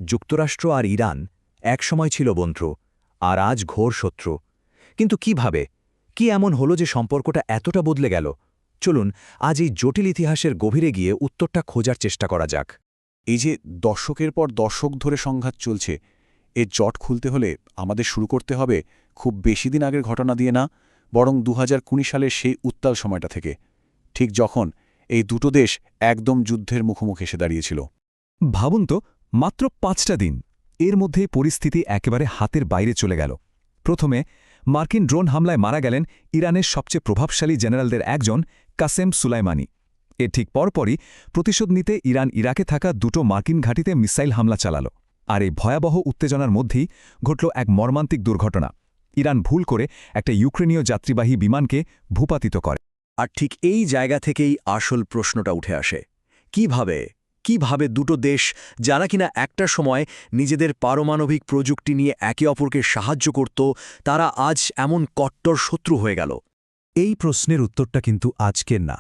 যুক্তরাষ্ট্র আর ইরান একসময় ছিল বন্ধু, আর আজ ঘোর শত্রু। কিন্তু কিভাবে, কি এমন হলো যে সম্পর্কটা এতটা বদলে গেল? চলুন আজ এই জটিল ইতিহাসের গভীরে গিয়ে উত্তরটা খোঁজার চেষ্টা করা যাক। এই যে দশকের পর দশক ধরে সংঘাত চলছে, এর জট খুলতে হলে আমাদের শুরু করতে হবে খুব বেশি দিন আগের ঘটনা দিয়ে না, বরং ২০১৯ সালের সেই উত্তাল সময়টা থেকে, ঠিক যখন এই দুটো দেশ একদম যুদ্ধের মুখোমুখি এসে দাঁড়িয়েছিল। ভাবুন তো, মাত্র ৫টা দিন, এর মধ্যেই পরিস্থিতি একেবারে হাতের বাইরে চলে গেল। প্রথমে মার্কিন ড্রোন হামলায় মারা গেলেন ইরানের সবচেয়ে প্রভাবশালী জেনারেলদের একজন, কাসেম সুলাইমানি। এর ঠিক পরপরই প্রতিশোধ নিতে ইরান ইরাকে থাকা দুটো মার্কিন ঘাঁটিতে মিসাইল হামলা চালাল। আর এই ভয়াবহ উত্তেজনার মধ্যেই ঘটল এক মর্মান্তিক দুর্ঘটনা। ইরান ভুল করে একটা ইউক্রেনীয় যাত্রীবাহী বিমানকে ভূপাতিত করে। আর ঠিক এই জায়গা থেকেই আসল প্রশ্নটা উঠে আসে, কিভাবে দুটো দেশ, যারা কিনা একটা সময় নিজেদের পারমাণবিক প্রযুক্তি নিয়ে একে অপরকে সাহায্য করত, তারা আজ এমন কট্টর শত্রু হয়ে গেল? এই প্রশ্নের উত্তরটা কিন্তু আজকের না।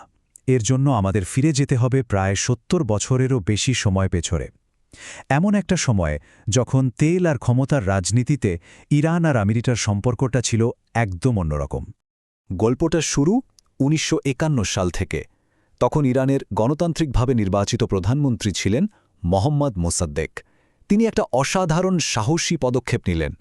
এর জন্য আমাদের ফিরে যেতে হবে প্রায় ৭০ বছরেরও বেশি সময় পেছনে। এমন একটা সময় যখন তেল আর ক্ষমতার রাজনীতিতে ইরান আর আমেরিকার সম্পর্কটা ছিল একদম অন্যরকম। গল্পটা শুরু ১৯৫১ সাল থেকে। তখন ইরানের গণতান্ত্রিকভাবে নির্বাচিত প্রধানমন্ত্রী ছিলেন মোহাম্মদ মোসাদ্দেক। তিনি একটা অসাধারণ সাহসী পদক্ষেপ নিলেন।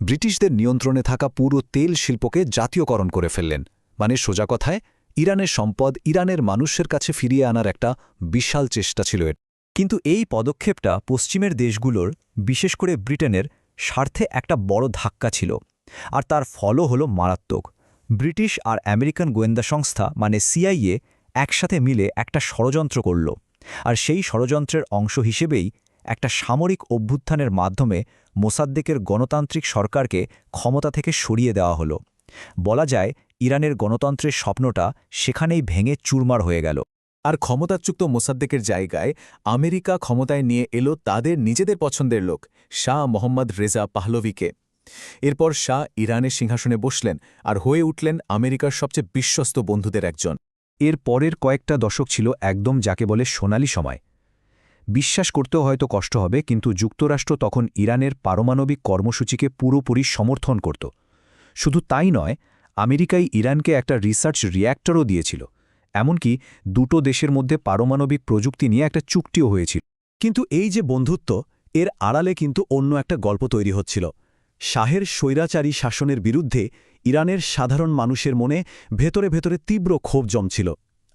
ব্রিটিশদের নিয়ন্ত্রণে থাকা পুরো তেল শিল্পকে জাতীয়করণ করে ফেললেন। মানে সোজা কথায়, ইরানের সম্পদ ইরানের মানুষের কাছে ফিরিয়ে আনার একটা বিশাল চেষ্টা ছিল এর। কিন্তু এই পদক্ষেপটা পশ্চিমের দেশগুলোর, বিশেষ করে ব্রিটেনের স্বার্থে একটা বড় ধাক্কা ছিল। আর তার ফলও হলো মারাত্মক। ব্রিটিশ আর আমেরিকান গোয়েন্দা সংস্থা মানে সিআইএ একসাথে মিলে একটা ষড়যন্ত্র করল। আর সেই ষড়যন্ত্রের অংশ হিসেবেই একটা সামরিক অভ্যুত্থানের মাধ্যমে মোসাদ্দেকের গণতান্ত্রিক সরকারকে ক্ষমতা থেকে সরিয়ে দেওয়া হলো। বলা যায়, ইরানের গণতন্ত্রের স্বপ্নটা সেখানেই ভেঙে চুরমার হয়ে গেল। আর ক্ষমতাচ্যুত মোসাদ্দেকের জায়গায় আমেরিকা ক্ষমতায় নিয়ে এলো তাদের নিজেদের পছন্দের লোক, শাহ মোহাম্মদ রেজা পাহলভিকে। এরপর শাহ ইরানের সিংহাসনে বসলেন আর হয়ে উঠলেন আমেরিকার সবচেয়ে বিশ্বস্ত বন্ধুদের একজন। এর পরের কয়েকটা দশক ছিল একদম যাকে বলে সোনালি সময়। বিশ্বাস করতেও হয়তো কষ্ট হবে, কিন্তু যুক্তরাষ্ট্র তখন ইরানের পারমাণবিক কর্মসূচিকে পুরোপুরি সমর্থন করত। শুধু তাই নয়, আমেরিকাই ইরানকে একটা রিসার্চ রিয়্যাক্টরও দিয়েছিল। এমনকি দুটো দেশের মধ্যে পারমাণবিক প্রযুক্তি নিয়ে একটা চুক্তিও হয়েছিল। কিন্তু এই যে বন্ধুত্ব, এর আড়ালে কিন্তু অন্য একটা গল্প তৈরি হচ্ছিল। শাহের স্বৈরাচারী শাসনের বিরুদ্ধে ইরানের সাধারণ মানুষের মনে ভেতরে ভেতরে তীব্র ক্ষোভ জমছিল।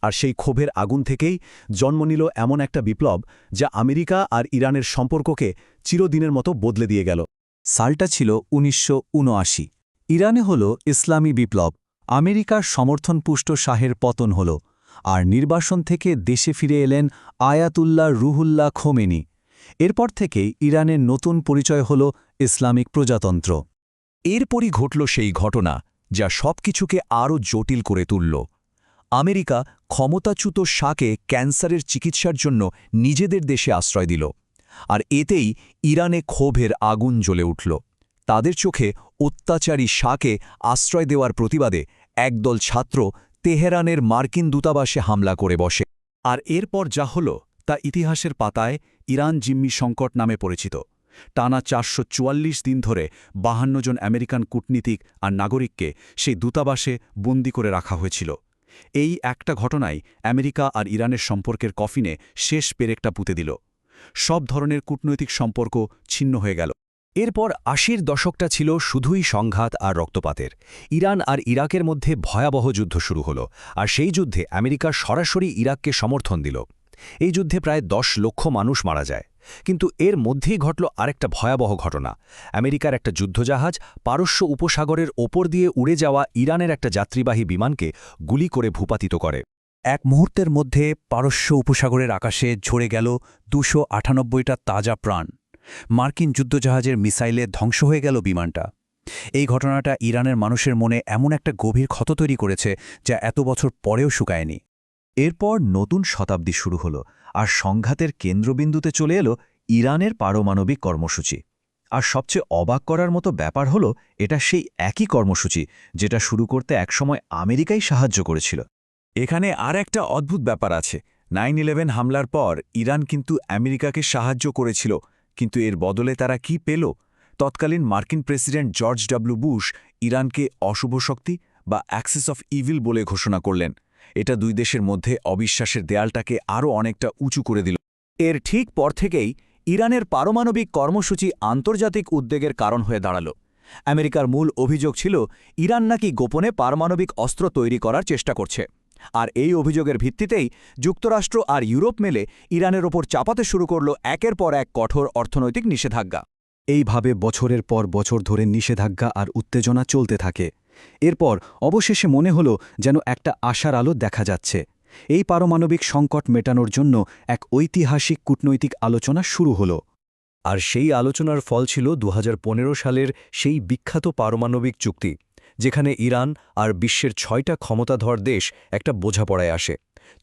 আর সেই ক্ষোভের আগুন থেকেই জন্ম নিল এমন একটা বিপ্লব, যা আমেরিকা আর ইরানের সম্পর্ককে চিরদিনের মতো বদলে দিয়ে গেল। সালটা ছিল ১৯৭৯। ইরানে হল ইসলামী বিপ্লব, আমেরিকার সমর্থনপুষ্ট শাহের পতন হল, আর নির্বাসন থেকে দেশে ফিরে এলেন আয়াতুল্লাহ রুহুল্লাহ খোমেনি। এরপর থেকেই ইরানের নতুন পরিচয় হল ইসলামিক প্রজাতন্ত্র। এরপরই ঘটল সেই ঘটনা যা সবকিছুকে আরও জটিল করে তুলল। আমেরিকা ক্ষমতাচ্যুত শাহকে ক্যান্সারের চিকিৎসার জন্য নিজেদের দেশে আশ্রয় দিল। আর এতেই ইরানে ক্ষোভের আগুন জ্বলে উঠল। তাদের চোখে অত্যাচারী শাহকে আশ্রয় দেওয়ার প্রতিবাদে একদল ছাত্র তেহরানের মার্কিন দূতাবাসে হামলা করে বসে। আর এরপর যা হল তা ইতিহাসের পাতায় ইরান জিম্মি সংকট নামে পরিচিত। টানা ৪৪৪ দিন ধরে ৫২ জন আমেরিকান কূটনীতিক আর নাগরিককে সেই দূতাবাসে বন্দী করে রাখা হয়েছিল। এই একটা ঘটনাই আমেরিকা আর ইরানের সম্পর্কের কফিনে শেষ পেরেকটা পুঁতে দিল। সব ধরনের কূটনৈতিক সম্পর্ক ছিন্ন হয়ে গেল। এরপর ৮০-র দশকটা ছিল শুধুই সংঘাত আর রক্তপাতের। ইরান আর ইরাকের মধ্যে ভয়াবহ যুদ্ধ শুরু হলো, আর সেই যুদ্ধে আমেরিকা সরাসরি ইরাককে সমর্থন দিল। এই যুদ্ধে প্রায় ১০ লক্ষ মানুষ মারা যায়। কিন্তু এর মধ্যেই ঘটল আরেকটা ভয়াবহ ঘটনা। আমেরিকার একটা যুদ্ধজাহাজ পারস্য উপসাগরের ওপর দিয়ে উড়ে যাওয়া ইরানের একটা যাত্রীবাহী বিমানকে গুলি করে ভূপাতিত করে। এক মুহূর্তের মধ্যে পারস্য উপসাগরের আকাশে ঝরে গেল ২৯৮টা তাজা প্রাণ। মার্কিন যুদ্ধজাহাজের মিসাইলে ধ্বংস হয়ে গেল বিমানটা। এই ঘটনাটা ইরানের মানুষের মনে এমন একটা গভীর ক্ষত তৈরি করেছে, যা এত বছর পরেও শুকায়নি। এরপর নতুন শতাব্দী শুরু হলো, আর সংঘাতের কেন্দ্রবিন্দুতে চলে এলো ইরানের পারমাণবিক কর্মসূচি। আর সবচেয়ে অবাক করার মতো ব্যাপার হলো, এটা সেই একই কর্মসূচি যেটা শুরু করতে একসময় আমেরিকাই সাহায্য করেছিল। এখানে আর একটা অদ্ভুত ব্যাপার আছে। ৯/১১ হামলার পর ইরান কিন্তু আমেরিকাকে সাহায্য করেছিল, কিন্তু এর বদলে তারা কি পেল? তৎকালীন মার্কিন প্রেসিডেন্ট জর্জ ডব্লিউ বুশ ইরানকে অশুভ শক্তি বা অ্যাক্সিস অফ ইভিল বলে ঘোষণা করলেন। এটা দুই দেশের মধ্যে অবিশ্বাসের দেয়ালটাকে আরও অনেকটা উঁচু করে দিল। এর ঠিক পর থেকেই ইরানের পারমাণবিক কর্মসূচি আন্তর্জাতিক উদ্বেগের কারণ হয়ে দাঁড়াল। আমেরিকার মূল অভিযোগ ছিল ইরান নাকি গোপনে পারমাণবিক অস্ত্র তৈরি করার চেষ্টা করছে। আর এই অভিযোগের ভিত্তিতেই যুক্তরাষ্ট্র আর ইউরোপ মেলে ইরানের ওপর চাপাতে শুরু করল একের পর এক কঠোর অর্থনৈতিক নিষেধাজ্ঞা। এইভাবে বছরের পর বছর ধরে নিষেধাজ্ঞা আর উত্তেজনা চলতে থাকে। এরপর অবশেষে মনে হল যেন একটা আশার আলো দেখা যাচ্ছে। এই পারমাণবিক সংকট মেটানোর জন্য এক ঐতিহাসিক কূটনৈতিক আলোচনা শুরু হল। আর সেই আলোচনার ফল ছিল ২০১৫ সালের সেই বিখ্যাত পারমাণবিক চুক্তি, যেখানে ইরান আর বিশ্বের ৬টা ক্ষমতাধর দেশ একটা বোঝাপড়ায় আসে।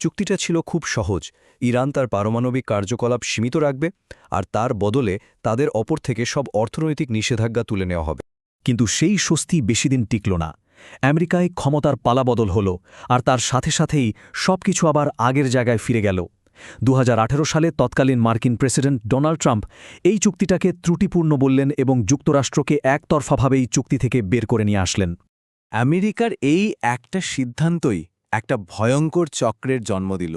চুক্তিটা ছিল খুব সহজ। ইরান তার পারমাণবিক কার্যকলাপ সীমিত রাখবে, আর তার বদলে তাদের অপর থেকে সব অর্থনৈতিক নিষেধাজ্ঞা তুলে নেওয়া হবে। কিন্তু সেই স্বস্তি বেশিদিন টিকল না। আমেরিকায় ক্ষমতার পালাবদল হল, আর তার সাথে সাথেই সবকিছু আবার আগের জায়গায় ফিরে গেল। ২০১৮ সালে তৎকালীন মার্কিন প্রেসিডেন্ট ডোনাল্ড ট্রাম্প এই চুক্তিটাকে ত্রুটিপূর্ণ বললেন এবং যুক্তরাষ্ট্রকে একতরফাভাবেই চুক্তি থেকে বের করে নিয়ে আসলেন। আমেরিকার এই একটা সিদ্ধান্তই একটা ভয়ঙ্কর চক্রের জন্ম দিল।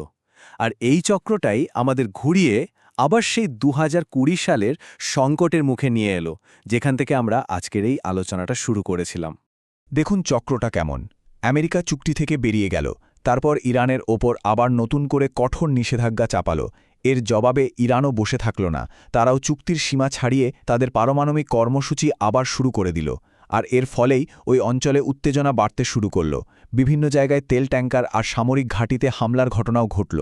আর এই চক্রটাই আমাদের ঘুরিয়ে আবার সেই ২০২০ সালের সংকটের মুখে নিয়ে এলো, যেখান থেকে আমরা আজকের এই আলোচনাটা শুরু করেছিলাম। দেখুন চক্রটা কেমন। আমেরিকা চুক্তি থেকে বেরিয়ে গেল, তারপর ইরানের ওপর আবার নতুন করে কঠোর নিষেধাজ্ঞা চাপালো। এর জবাবে ইরানও বসে থাকল না, তারাও চুক্তির সীমা ছাড়িয়ে তাদের পারমাণবিক কর্মসূচি আবার শুরু করে দিল। আর এর ফলেই ওই অঞ্চলে উত্তেজনা বাড়তে শুরু করল। বিভিন্ন জায়গায় তেল ট্যাঙ্কার আর সামরিক ঘাঁটিতে হামলার ঘটনাও ঘটল।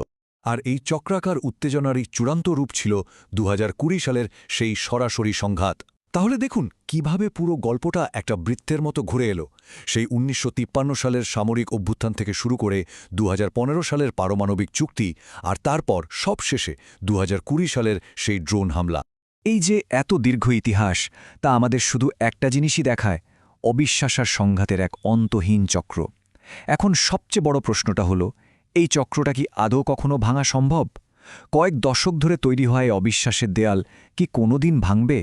আর এই চক্রাকার উত্তেজনারই চূড়ান্ত রূপ ছিল ২০২০ সালের সেই সরাসরি সংঘাত। তাহলে দেখুন কিভাবে পুরো গল্পটা একটা বৃত্তের মতো ঘুরে এলো। সেই ১৯৫৩ সালের সামরিক অভ্যুত্থান থেকে শুরু করে ২০১৫ সালের পারমাণবিক চুক্তি, আর তারপর সবশেষে ২০২০ সালের সেই ড্রোন হামলা। এই যে এত দীর্ঘ ইতিহাস, তা আমাদের শুধু একটা জিনিসই দেখায়, অবিশ্বাস আর সংঘাতের এক অন্তহীন চক্র। এখন সবচেয়ে বড় প্রশ্নটা হলো, এই চক্রটা কি আদৌ কখনো ভাঙা সম্ভব? কয়েক দশক ধরে তৈরি হওয়া এই অবিশ্বাসের দেয়াল কি কোনোদিন ভাঙবে?